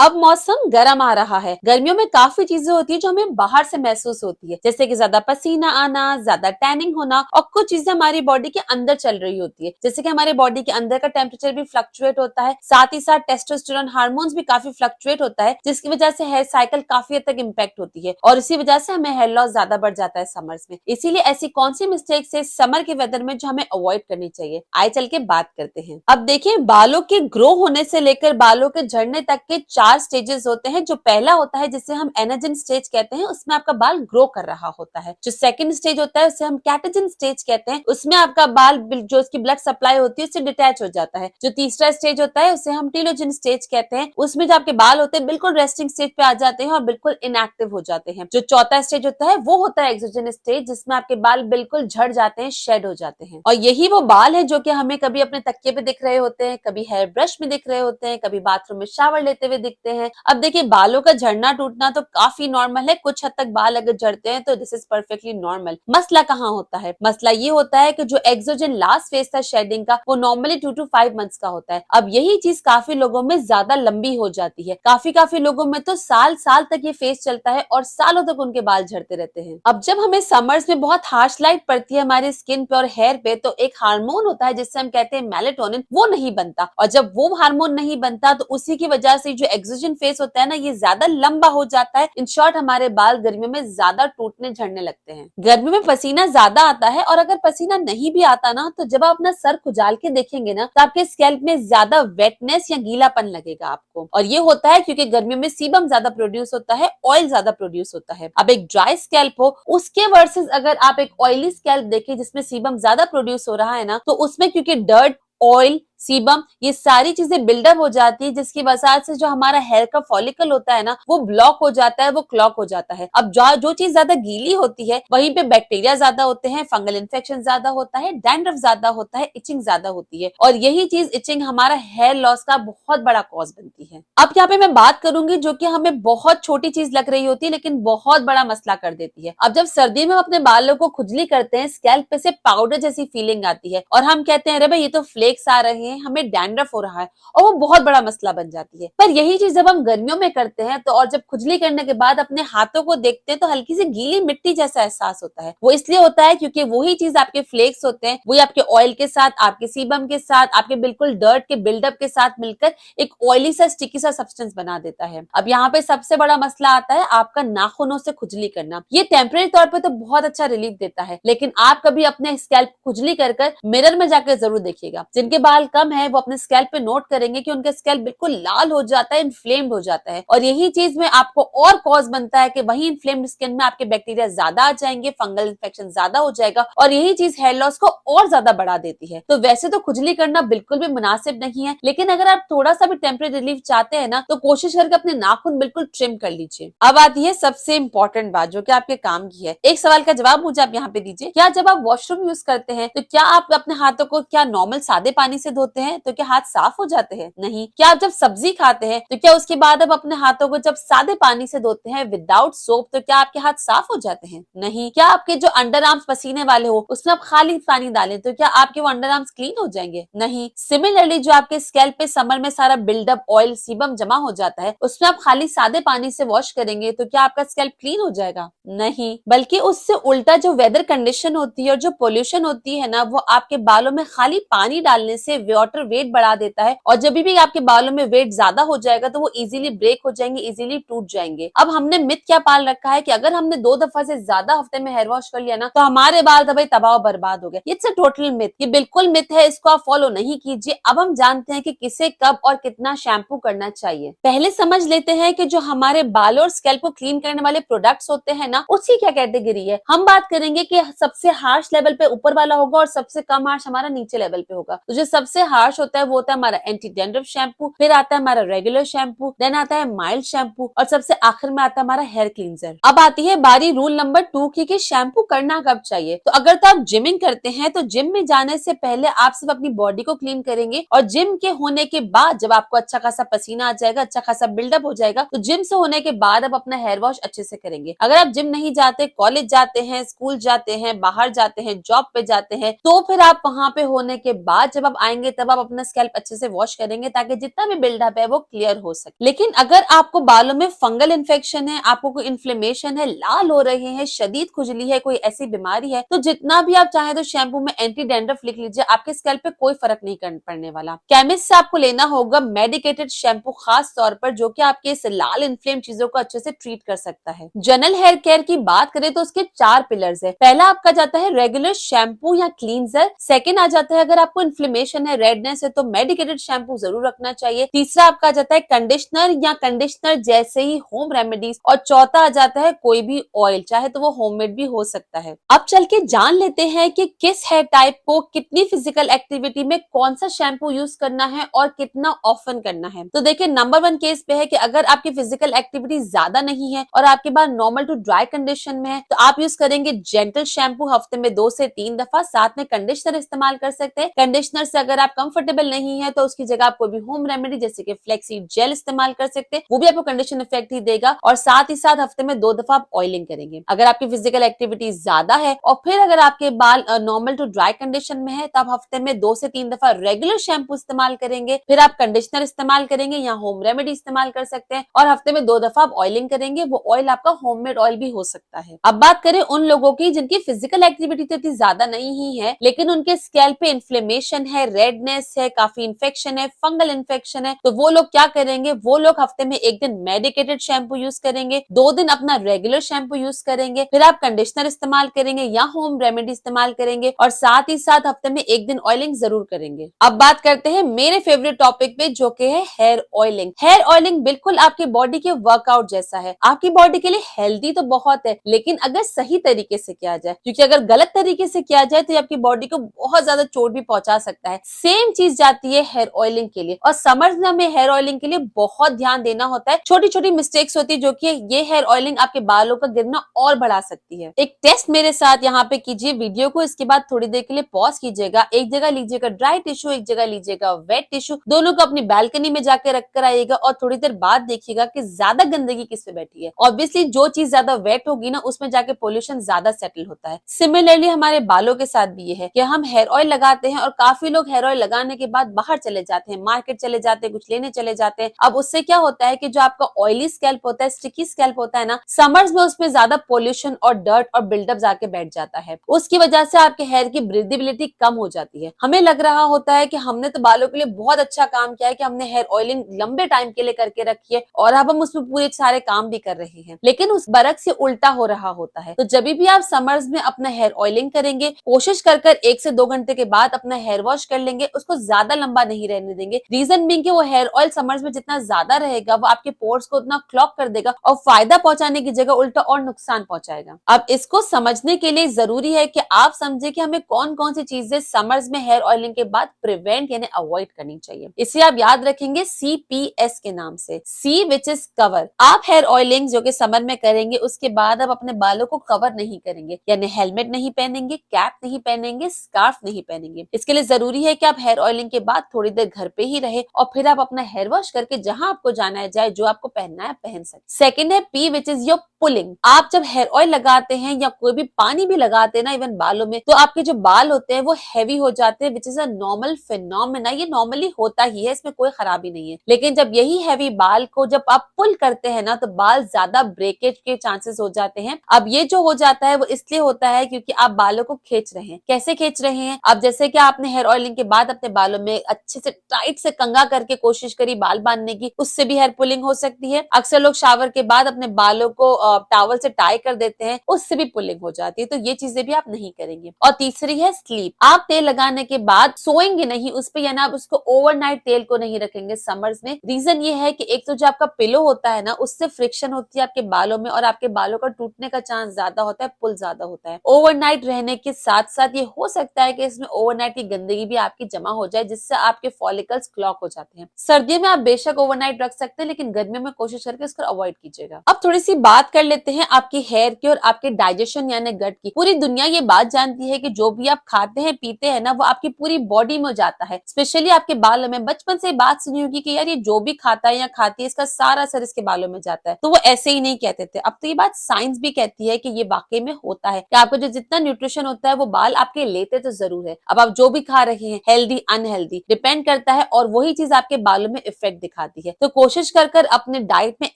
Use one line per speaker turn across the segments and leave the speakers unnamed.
अब मौसम गर्म आ रहा है। गर्मियों में काफी चीजें होती है जो हमें बाहर से महसूस होती है, जैसे कि ज्यादा पसीना आना, ज्यादा टैनिंग होना, और कुछ चीजें हमारी बॉडी के अंदर चल रही होती है, जैसे कि हमारे बॉडी के अंदर का टेम्परेचर भी फ्लक्चुएट होता है, साथ ही साथ टेस्टोस्टेरोन हार्मोन्स भी काफी फ्लक्चुएट होता है, जिसकी वजह से हेयर साइकिल काफी हद तक इम्पैक्ट होती है और इसी वजह से हमें हेयर लॉस ज्यादा बढ़ जाता है समर्स में। इसीलिए ऐसी कौन सी मिस्टेक्स है समर के वेदर में जो हमें अवॉइड करनी चाहिए, आइए चल के बात करते हैं। अब देखिए, बालों के ग्रो होने से लेकर बालों के झड़ने तक के 4 स्टेजेस होते हैं। जो पहला होता है जिसे हम एनाजिन स्टेज कहते हैं, उसमें आपका बाल ग्रो कर रहा होता है। जो सेकंड स्टेज होता है उसे हम कैटाजिन स्टेज कहते हैं, उसमें आपका बाल जो उसकी ब्लड सप्लाई होती है उससे डिटैच हो जाता है। जो तीसरा स्टेज होता है उसे हम टीलोजिन स्टेज कहते हैं, उसमें जो आपके बाल होते हैं बिल्कुल रेस्टिंग स्टेज पे आ जाते हैं और बिल्कुल इनएक्टिव हो जाते हैं। जो चौथा स्टेज होता है वो होता है एक्सोजन स्टेज, जिसमें आपके बाल बिल्कुल झड़ जाते हैं, शेड हो जाते हैं। और यही वो बाल है जो कि हमें कभी अपने तकिए पे दिख रहे होते हैं, कभी हेयर ब्रश में दिख रहे होते हैं, कभी बाथरूम में शावर लेते हुए दिखते हैं। अब देखिए, बालों का झड़ना टूटना तो काफी नॉर्मल है। कुछ हद तक बाल अगर झड़ते हैं तो दिस इज परफेक्टली नॉर्मल। मसला कहाँ होता है? मसला ये होता है कि जो एक्सोजन लास्ट फेज था शेडिंग का, वो नॉर्मली 2 to 5 मंथ्स का होता है। अब यही चीज काफी लोगों में ज्यादा लंबी हो जाती है। काफी लोगों में तो साल साल तक ये फेज चलता है और सालों तक उनके बाल झड़ते रहते हैं। अब जब हमें समर्स में बहुत हार्श लाइट पड़ती है हमारी स्किन पे और हेयर पे, तो एक हार्मोन होता है जिससे हम कहते हैं मेलेटोनिन, वो नहीं बनता। और जब वो हार्मोन नहीं बनता तो उसी की वजह से जो एक्सोजन फेज होता है ना, ये ज्यादा लंबा हो जाता है। इन शॉर्ट, हमारे बाल गर्मियों में ज्यादा टूटने झड़ने लगते हैं। गर्मियों में पसीना ज्यादा आता है, और अगर पसीना नहीं भी आता ना, तो जब आप अपना सर खुजाल के देखेंगे ना, तो आपके स्कैल्प में ज्यादा वेटनेस या गीलापन लगेगा आपको। और ये होता है क्योंकि गर्मियों में सीबम ज्यादा प्रोड्यूस होता है, ऑयल ज्यादा प्रोड्यूस होता है। अब एक ड्राई स्कैल्प हो उसके वर्सेस अगर आप एक ऑयली स्कैल्प देखें जिसमें सीबम ज्यादा प्रोड्यूस हो रहा है ना, तो उसमें क्योंकि डर्ट, ऑयल, सीबम, ये सारी चीजें बिल्डअप हो जाती है, जिसकी वजह से जो हमारा हेयर का फॉलिकल होता है ना, वो ब्लॉक हो जाता है, वो क्लॉक हो जाता है। अब जो चीज ज्यादा गीली होती है वहीं पे बैक्टीरिया ज्यादा होते हैं, फंगल इन्फेक्शन ज्यादा होता है, डैंड्रफ ज्यादा होता है, इचिंग ज्यादा होती है। और यही चीज, इचिंग, हमारा हेयर लॉस का बहुत बड़ा कॉज बनती है। अब यहाँ पे मैं बात करूंगी जो कि हमें बहुत छोटी चीज लग रही होती है लेकिन बहुत बड़ा मसला कर देती है। अब जब सर्दी में हम अपने बालों को खुजली करते हैं, स्कैल्प पे से पाउडर जैसी फीलिंग आती है और हम कहते हैं अरे भाई ये तो फ्लेक्स आ रहे हैं, हमें डैंड्रफ हो रहा है, और वो बहुत बड़ा मसला बन जाती है। पर यही चीज जब हम गर्मियों में करते हैं तो और जब खुजली करने के बाद अपने हाथों को देखते हैं तो हल्की सी गीली मिट्टी जैसा एहसास होता है। वो इसलिए होता है क्योंकि वही चीज आपके फ्लेक्स होते हैं, वही आपके ऑयल के साथ, आपके सीबम के साथ, आपके बिल्कुल डर्ट के बिल्डअप के साथ मिलकर एक ऑयली सा स्टिकी सा सब्सटेंस बना देता है। अब यहाँ पे सबसे बड़ा मसला आता है आपका नाखूनों से खुजली करना। ये टेम्परेरी तौर पे तो बहुत अच्छा रिलीफ देता है, लेकिन आप कभी अपने स्कैल्प खुजली कर मिरर में जाकर जरूर देखिएगा। जिनके बाल कम है वो अपने स्कैल्प पे नोट करेंगे कि उनका स्कैल्प बिल्कुल लाल हो जाता है, इन्फ्लेम्ड हो जाता है। और यही चीज में आपको और कॉज बनता है कि वही इन्फ्लेम्ड स्किन में आपके बैक्टीरिया ज्यादा आ जाएंगे, फंगल इन्फेक्शन ज्यादा हो जाएगा, और यही चीज हेयर लॉस को और ज्यादा बढ़ा देती है। तो वैसे तो खुजली करना बिल्कुल भी मुनासिब नहीं है, लेकिन अगर आप थोड़ा सा भी टेम्परेरी रिलीफ चाहते हैं ना, तो कोशिश करके अपने नाखून बिल्कुल ट्रिम कर लीजिए। अब आती है सबसे इंपॉर्टेंट बात जो कि आपके काम की है। एक सवाल का जवाब मुझे आप यहाँ पे दीजिए, क्या जब आप वॉशरूम यूज करते हैं तो क्या आप अपने हाथों को क्या नॉर्मल सादे पानी से धोते हैं? तो क्या हाथ साफ हो जाते हैं? नहीं। क्या आप जब सब्जी खाते हैं तो क्या उसके बाद आप अपने हाथों को जब सादे पानी से धोते हैं विदाउट सोप, तो क्या आपके हाथ साफ हो जाते हैं? नहीं। क्या आपके जो अंडर आर्म्स पसीने वाले हो उसमें आप खाली पानी डालें तो क्या आपके वो अंडर आर्म्स क्लीन हो जाएंगे? नहीं। सिमिलरली जो आपके स्कैल्प पे समर में सारा बिल्डअप ऑयल, सीबम जमा हो जाता है, उसमें आप खाली सादे पानी से वॉश करेंगे तो क्या आपका स्कैल्प क्लीन हो जाएगा? नहीं। बल्कि उससे उल्टा जो वेदर कंडीशन होती है और जो पोल्यूशन होती है ना, वो आपके बालों में खाली पानी डालने से वाटर वेट बढ़ा देता है, और जब भी आपके बालों में वेट ज्यादा हो जाएगा तो वो इजीली ब्रेक हो जाएंगे, इजीली टूट जाएंगे। अब हमने मिथ क्या पाल रखा है कि अगर हमने 2 दफा से ज्यादा हफ्ते में हेयर वॉश कर लिया ना तो हमारे बाल तो भाई तबाह बर्बाद हो गए। इट्स अ टोटल मिथ, ये बिल्कुल मिथ है, इसको आप फॉलो नहीं कीजिए। अब हम जानते हैं कि किसे कब और कितना शैम्पू करना चाहिए। पहले समझ लेते हैं कि जो हमारे बालों और स्कैल्प को क्लीन करने वाले प्रोडक्ट्स होते हैं ना, उसकी क्या कैटेगरी है। हम बात करेंगे कि सबसे हार्श लेवल पे ऊपर वाला होगा और सबसे कम हार्श हमारा नीचे लेवल पे होगा। तो जो सबसे हार्श होता है वो होता है हमारा एंटी डैंड्रफ शैम्पू, फिर आता है हमारा रेगुलर शैम्पू, देन आता है माइल्ड शैम्पू, और सबसे आखिर में आता है हमारा हेयर क्लींजर। अब आती है बारी रूल नंबर 2 की कि शैम्पू करना कब चाहिए। तो अगर तो आप जिमिंग करते हैं तो जिम में जाने से पहले आप सिर्फ अपनी बॉडी को क्लीन करेंगे, और जिम के होने के बाद जब आपको अच्छा खासा पसीना आ जाएगा, अच्छा खासा बिल्डअप हो जाएगा, तो जिम से होने के बाद आप अपना हेयर वॉश अच्छे से करेंगे। अगर आप जिम नहीं जाते, कॉलेज जाते हैं, स्कूल जाते हैं, बाहर जाते हैं, जॉब पे जाते हैं, तो फिर आप वहां पे होने के बाद जब आप आएंगे करेंगे तब आप अपना स्कैल्प अच्छे से वॉश करेंगे ताकि जितना भी बिल्डअप है वो क्लियर हो सके। लेकिन अगर आपको बालों में फंगल इन्फेक्शन है, आपको कोई इन्फ्लेमेशन है, लाल हो रहे हैं, शदीद खुजली है, कोई ऐसी बीमारी है, तो जितना भी आप चाहे तो शैम्पू में एंटी डैंड्रफ लिख लीजिए, आपके स्कैल्प पे कोई फर्क नहीं पड़ने वाला। केमिस्ट से आपको लेना होगा मेडिकेटेड शैम्पू, खास तौर पर जो कि आपके इस लाल इन्फ्लेम चीजों को अच्छे से ट्रीट कर सकता है। जनरल हेयर केयर की बात करें तो उसके 4 पिलर्स है। पहला आपका जाता है रेगुलर शैम्पू या क्लींजर। सेकंड आ जाता है अगर आपको इन्फ्लेमेशन है, रेडनेस है तो मेडिकेटेड शैम्पू जरूर रखना चाहिए। तीसरा आपका आ जाता है कंडीशनर या कंडीशनर जैसे ही होम रेमेडीज, और चौथा आ जाता है कोई भी ऑयल, चाहे तो वो होममेड भी हो सकता है। अब चल के जान लेते हैं कि किस हेयर टाइप को कितनी फिजिकल एक्टिविटी में कौन सा शैम्पू यूज करना है और कितना ऑफन करना है। तो देखिए नंबर 1 केस पे है कि अगर आपकी फिजिकल एक्टिविटी ज्यादा नहीं है और आपके बाल नॉर्मल टू ड्राई कंडीशन में है तो आप यूज करेंगे जेंटल शैम्पू, हफ्ते में 2 से 3 दफा। साथ में कंडीशनर इस्तेमाल कर सकते हैं। कंडीशनर से अगर आप कंफर्टेबल नहीं है तो उसकी जगह आप कोई भी होम रेमेडी जैसे कि फ्लेक्सी जेल इस्तेमाल कर सकते हैं, वो भी आपको कंडीशन इफेक्ट ही देगा। और साथ ही साथ हफ्ते में 2 दफा आप ऑयलिंग करेंगे। अगर आपकी फिजिकल एक्टिविटी ज्यादा है और फिर अगर आपके बाल नॉर्मल टू ड्राई कंडीशन में है तो आप हफ्ते में 2 से 3 दफा रेगुलर शैम्पू इस्तेमाल करेंगे, फिर आप कंडीशनर इस्तेमाल करेंगे या होम रेमेडी इस्तेमाल कर सकते हैं, और हफ्ते में 2 दफा आप ऑयलिंग करेंगे। वो ऑयल आपका होममेड ऑयल भी हो सकता है। अब बात करें उन लोगों की जिनकी फिजिकल एक्टिविटी तो इतनी ज्यादा नहीं ही है लेकिन उनके स्कैल्प पे इन्फ्लेमेशन है, रेडनेस है, काफी इन्फेक्शन है, फंगल इन्फेक्शन है, तो वो लोग क्या करेंगे, वो लोग हफ्ते में 1 दिन मेडिकेटेड शैम्पू यूज करेंगे, 2 दिन अपना रेगुलर शैम्पू यूज करेंगे, फिर आप कंडीशनर इस्तेमाल करेंगे या होम रेमेडी इस्तेमाल करेंगे, और साथ ही साथ हफ्ते में 1 दिन ऑयलिंग जरूर करेंगे। अब बात करते हैं मेरे फेवरेट टॉपिक पे जो कि है हेयर ऑयलिंग। हेयर ऑयलिंग बिल्कुल आपकी बॉडी के वर्कआउट जैसा है। आपकी बॉडी के लिए हेल्दी तो बहुत है लेकिन अगर सही तरीके से किया जाए, क्योंकि अगर गलत तरीके से किया जाए तो ये आपकी बॉडी को बहुत ज्यादा चोट भी पहुंचा सकता है। सेम चीज जाती है हेयर ऑयलिंग के लिए, और समर्स में हमें हेयर ऑयलिंग के लिए बहुत ध्यान देना होता है। छोटी छोटी मिस्टेक्स होती है जो कि ये हेयर ऑयलिंग आपके बालों का गिरना और बढ़ा सकती है। एक टेस्ट मेरे साथ यहाँ पे कीजिए वीडियो को, इसके बाद थोड़ी देर के लिए पॉज कीजिएगा। एक जगह लीजिएगा ड्राई टिश्यू, एक जगह लीजिएगा वेट टिश्यू, दोनों को अपनी बैल्कनी में जाकर रख कर आइएगा और थोड़ी देर बाद देखिएगा कि ज्यादा गंदगी किस पे बैठी है। ऑब्वियसली जो चीज ज्यादा वेट होगी ना उसमें जाके पोल्यूशन ज्यादा सेटल होता है। सिमिलरली हमारे बालों के साथ भी ये है कि हम हेयर ऑयल लगाते हैं और काफी लोग हेयर ऑयल लगाने के बाद बाहर चले जाते हैं, मार्केट चले जाते हैं, कुछ लेने चले जाते हैं। अब उससे क्या होता है कि जो आपका ऑयली स्कैल्प होता है, स्टिकी स्कैल्प होता है ना, समर्स में उसमें ज्यादा पोल्यूशन और डर्ट और बिल्डअप जाके बैठ जाता है। उसकी वजह से आपके हेयर की ब्रीदेबिलिटी कम हो जाती है। हमें लग रहा होता है कि हमने तो बालों के लिए बहुत अच्छा काम किया है कि हमने हेयर ऑयलिंग लंबे टाइम के लिए करके रखी है और अब हम उसमें पूरे सारे काम भी कर रहे हैं, लेकिन उस बरक से उल्टा हो रहा होता है। तो जब भी आप समर्स में अपना हेयर ऑयलिंग करेंगे, कोशिश कर 1 से 2 घंटे के बाद अपना हेयर वॉश कर लेंगे, उसको ज्यादा लंबा नहीं रहने देंगे। रीजन बीइंग कि वो हेयर ऑयल समर्स में जितना ज्यादा रहेगा वो आपके पोर्स को उतना क्लॉग कर देगा और फायदा पहुंचाने की जगह उल्टा और नुकसान पहुंचाएगा। अब इसको समझने के लिए जरूरी है कि आप समझे कि हमें कौन कौन सी चीजें समर्स में हेयर ऑयलिंग के बाद प्रिवेंट यानी अवॉइड करनी चाहिए। इसे आप याद रखेंगे CPS के नाम से, C विच इज कवर। आप हेयर ऑयलिंग जो कि समर में करेंगे उसके बाद आप अपने बालों को कवर नहीं करेंगे, यानी हेलमेट नहीं पहनेंगे, कैप नहीं पहनेंगे, स्कार्फ नहीं पहनेंगे। इसके लिए जरूरी है कि आप हेयर ऑयलिंग के बाद थोड़ी देर घर पे ही रहे और फिर आप अपना हेयर वॉश करके जहां आपको जाना है जाए, जो आपको पहनना है पहन सकते। सेकेंड है P which is your pulling. आप जब हेयर ऑयल लगाते हैं या कोई भी पानी भी लगाते हैं ना इवन बालों में, तो आपके जो बाल होते हैं वो हैवी हो जाते हैं, which is a normal phenomena. ये नॉर्मली होता ही है, इसमें कोई खराबी नहीं है। लेकिन जब यही हैवी बाल को जब आप पुल करते हैं ना तो बाल ज्यादा ब्रेकेज के चांसेस हो जाते हैं। अब ये जो हो जाता है वो इसलिए होता है क्योंकि आप बालों को खींच रहे हैं। कैसे खींच रहे हैं? अब जैसे कि आपने हेयर ऑयलिंग के बाद अपने बालों में अच्छे से टाइट से कंघा करके कोशिश करी बाल बांधने की, उससे भी हेयर पुलिंग हो सकती है। अक्सर लोग शावर के बाद अपने बालों को टॉवल से टाई कर देते हैं, उससे भी पुलिंग हो जाती है। तो ये चीजें भी आप नहीं करेंगे। और तीसरी है स्लीप। आप तेल लगाने के बाद सोएंगे नहीं उस पे, यानी आप उसको ओवरनाइट तेल को नहीं रखेंगे समर्स में। रीजन ये है कि एक तो जो आपका पिलो होता है ना उससे फ्रिक्शन होती है आपके बालों में और आपके बालों का टूटने का चांस ज्यादा होता है, पुल ज्यादा होता है। ओवरनाइट रहने के साथ साथ ये हो सकता है कि इसमें ओवरनाइट की गंदगी भी आपकी जमा हो जाए जिससे आपके फॉलिकल्स क्लॉग हो जाते हैं। सर्दियों में आप बेशक ओवरनाइट रख सकते हैं लेकिन गर्मियों में कोशिश करके इसको अवॉइड कीजिएगा। अब थोड़ी सी बात कर लेते हैं आपकी हेयर की और आपके डाइजेशन यानी गट की। पूरी दुनिया ये बात जानती है कि जो भी आप खाते हैं पीते हैं ना वो आपकी पूरी बॉडी में जाता है, स्पेशली आपके बालों में। बचपन से बात सुनी होगी कि यार ये जो भी खाता है या खाती है इसका सारा असर इसके बालों में जाता है, तो वो ऐसे ही नहीं कहते थे। अब तो ये बात साइंस भी कहती है कि ये वाकई में होता है कि आपको जो जितना न्यूट्रिशन होता है वो बाल आपके लेते तो जरूर है। अब आप जो भी खा रहे हैं हेल्दी अनहेल्दी डिपेंड करता है और वही चीज आपके बालों में इफेक्ट दिखाती है। तो कोशिश कर अपने डाइट में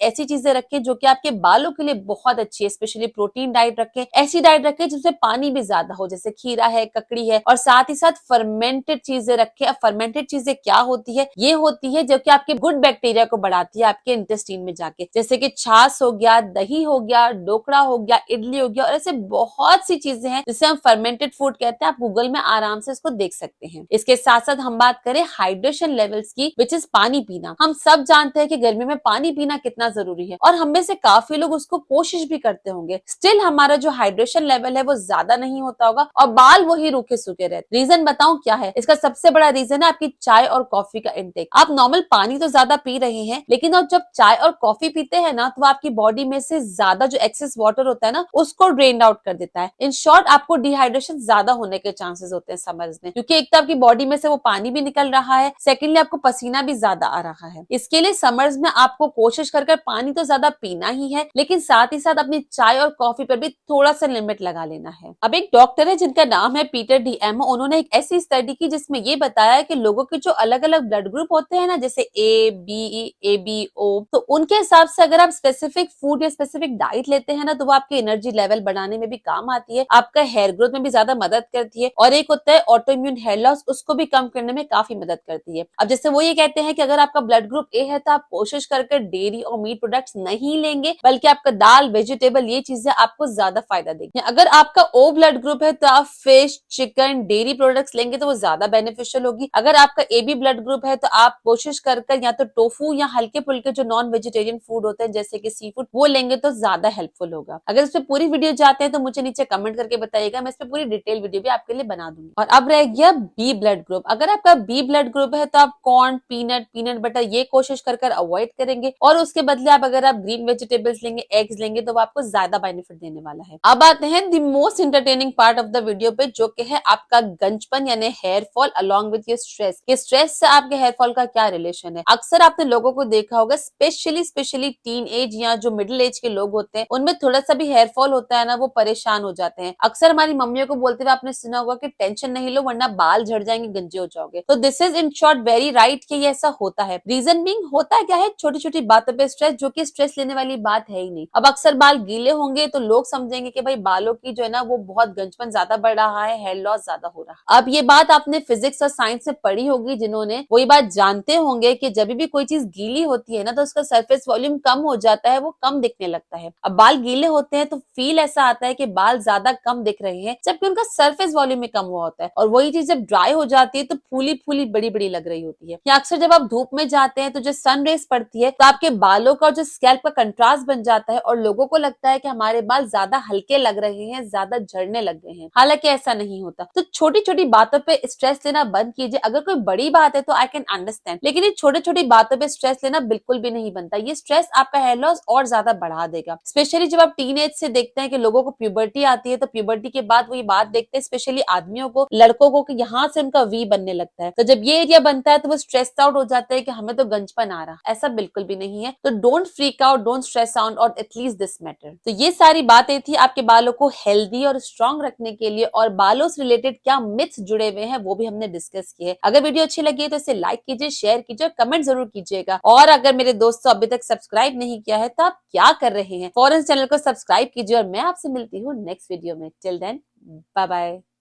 ऐसी चीजें रखें जो कि आपके बालों के लिए बहुत अच्छी है, स्पेशली प्रोटीन डाइट रखें, ऐसी डाइट रखें जिसमें पानी भी ज्यादा हो, जैसे खीरा है, ककड़ी है, और साथ ही साथ फर्मेंटेड चीजें रखें। अब फर्मेंटेड चीजें क्या होती है? ये होती है जो कि आपके गुड बैक्टीरिया को बढ़ाती है आपके इंटेस्टाइन में जाके, जैसे कि छाछ हो गया, दही हो गया, ढोकड़ा हो गया, इडली हो गया, और ऐसे बहुत सी चीजें हैं जिसे हम फर्मेंटेड फूड कहते हैं। आप गूगल में आराम से इसको देख सकते हैं। इसके साथ साथ हम बात करें हाइड्रेशन लेवल्स की, विच इज पानी पीना। हम सब जानते हैं कि गर्मी में पानी पीना कितना जरूरी है और हम में से काफी लोग उसको कोशिश भी करते होंगे, स्टिल हमारा जो हाइड्रेशन लेवल है वो ज्यादा नहीं होता होगा और बाल वही रूखे सूखे रहते। रीजन बताऊं क्या है? इसका सबसे बड़ा रीजन है आपकी चाय और कॉफी का इंटेक। आप नॉर्मल पानी तो ज्यादा पी रहे हैं, लेकिन आप जब चाय और कॉफी पीते हैं ना तो वो आपकी बॉडी में से ज्यादा जो एक्सेस वाटर होता है ना उसको ड्रेन आउट कर देता है। इन शॉर्ट आपको डिहाइड्रेशन ज्यादा होने के चांसेस होते हैं समर्स में, क्योंकि एक तो आपकी बॉडी में से वो पानी भी निकल रहा है, सेकेंडली आपको पसीना भी ज्यादा आ रहा है। इसके लिए समर्स में आपको कोशिश कर पानी तो ज्यादा पीना ही है, लेकिन साथ ही साथ अपनी चाय और कॉफी पर भी थोड़ा सा लिमिट लगा लेना है। अब एक डॉक्टर है जिनका नाम है पीटर डीएमओ, उन्होंने एक ऐसी स्टडी की जिसमें ये बताया कि लोगों के जो अलग अलग ब्लड ग्रुप होते हैं ना, जैसे ए बी ओ, तो उनके हिसाब से अगर आप स्पेसिफिक फूड या स्पेसिफिक डाइट लेते हैं ना तो वो आपके एनर्जी लेवल बढ़ाने में भी काम आती है, आपका हेयर ग्रोथ में भी ज्यादा मदद करती है, और एक होता है ऑटो इम्यून हेयर लॉस, उसको भी कम करने में काफी मदद करती है। अब जैसे वो ये कहते हैं कि अगर आपका ब्लड ग्रुप ए है तो आप कोशिश करके डेयरी और मीट प्रोडक्ट्स नहीं लेंगे, बल्कि आपका दाल, वेजिटेबल, ये चीजें आपको ज्यादा फायदा देगी। अगर आपका ओ ब्लड ग्रुप है तो आप फिश, चिकन, डेयरी प्रोडक्ट्स लेंगे तो वो ज्यादा बेनिफिशियल होगी। अगर आपका ए बी ब्लड ग्रुप है तो आप कोशिश कर या तो टोफू या हल्के फुल्के जो नॉन वेजिटेरियन फूड होते हैं जैसे कि सी फूड, वो लेंगे तो ज्यादा हेल्पफुल होगा। अगर इस पे पूरी वीडियो चाहते हैं तो मुझे नीचे कमेंट करके बताइएगा, मैं इस पे पूरी डिटेल वीडियो भी आपके लिए बना दूंगी। और अब रह गया बी ब्लड ग्रुप। अगर आपका बी ब्लड ग्रुप है तो आप कॉर्न, पीनट बटर ये कोशिश कर अवॉइड करेंगे, और उसके बदले आप अगर आप ग्रीन वेजिटेबल्स लेंगे, एग्स लेंगे, तो वो आपको ज्यादा बेनिफिट देने वाला है। अब आते हैं the most entertaining part of the video पे, जो कि है आपका गंजपन यानी hair fall along with your stress. ये स्ट्रेस से आपके हेयर फॉल का क्या रिलेशन है? अक्सर आपने लोगों को देखा होगा, स्पेशली टीन एज या जो मिडिल एज के लोग होते हैं उनमें थोड़ा सा भी हेयर फॉल होता है ना, वो परेशान हो जाते हैं। अक्सर हमारी मम्मियों को बोलते हुए आपने सुना होगा कि टेंशन नहीं लो वरना बाल झड़ जाएंगे, गंजे हो जाओगे। तो this is in short very right कि ये ऐसा होता है। रीजन बीइंग होता क्या है, छोटी छोटी बातों पे स्ट्रेस, जो कि स्ट्रेस लेने वाली बात है ही नहीं। अब अक्सर बाल गीले होंगे तो लोग समझेंगे कि भाई बालों की जो है ना वो बहुत गंजपन ज्यादा बढ़ रहा है, हेयर लॉस ज्यादा हो रहा है। अब ये बात आपने फिजिक्स और साइंस में पढ़ी होगी, जिन्होंने वो ये बात जानते होंगे कि जब भी कोई चीज गीली होती है ना तो उसका सरफेस वॉल्यूम कम हो जाता है, वो कम दिखने लगता है। अब बाल गीले होते हैं तो फील ऐसा आता है कि बाल ज्यादा कम दिख रहे हैं, जबकि उनका सरफेस वॉल्यूम में कम हुआ होता है। और वही चीज जब ड्राई हो जाती है तो फूली फूली बड़ी बड़ी लग रही होती है। या अक्सर जब आप धूप में जाते हैं तो जो सन रेस पड़ती है तो आपके बालों का जो स्कैल्प का कंट्रास्ट बन जाता है और लोगों को लगता है कि हमारे बाल ज्यादा हल्के लग रहे हैं, ज्यादा झड़ने लग गए हैं। हालांकि ऐसा नहीं होता। तो छोटी छोटी बातों पे स्ट्रेस लेना बंद कीजिए। अगर कोई बड़ी बात है तो आई कैन अंडरस्टैंड, लेकिन ये छोटी छोटी बातों पे स्ट्रेस लेना बिल्कुल भी नहीं बनता। ये स्ट्रेस आपका हेयर लॉस और ज्यादा बढ़ा देगा। स्पेशली जब आप टीन एज से देखते हैं कि लोगों को प्यूबर्टी आती है, तो प्यूबर्टी के बाद वो ये बात देखते हैं, स्पेशली आदमियों को, लड़कों को, कि यहाँ से उनका वी बनने लगता है। तो जब ये एरिया बनता है तो वो स्ट्रेस आउट हो जाता है कि हमें तो गंजपन आ रहा। ऐसा बिल्कुल भी नहीं है। तो don't freak out, don't stress out, और एटलीस्ट दिस मैटर। तो ये सारी बातें थी आपके बालों को हेल्दी और स्ट्रॉन्ग रखने के लिए, और बालों से रिलेटेड क्या मिथ्स जुड़े हुए हैं वो भी हमने डिस्कस किए। अगर वीडियो अच्छी लगी है तो इसे लाइक कीजिए, शेयर कीजिए, कमेंट जरूर कीजिएगा। और अगर मेरे दोस्तों अभी तक सब्सक्राइब नहीं किया है तो आप क्या कर रहे हैं? फौरन चैनल को सब्सक्राइब कीजिए, और मैं आपसे मिलती हूँ नेक्स्ट वीडियो में। Till then, bye bye.